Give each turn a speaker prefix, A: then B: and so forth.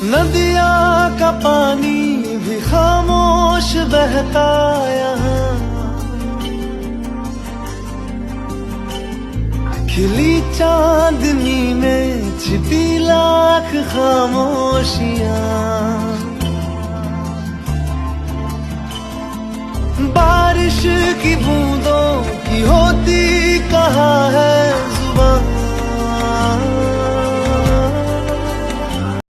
A: नदिया का पानी भी खामोश बहता यहाँ, खिली चांदनी में छिपी लाख खामोशियां। बारिश की बूंद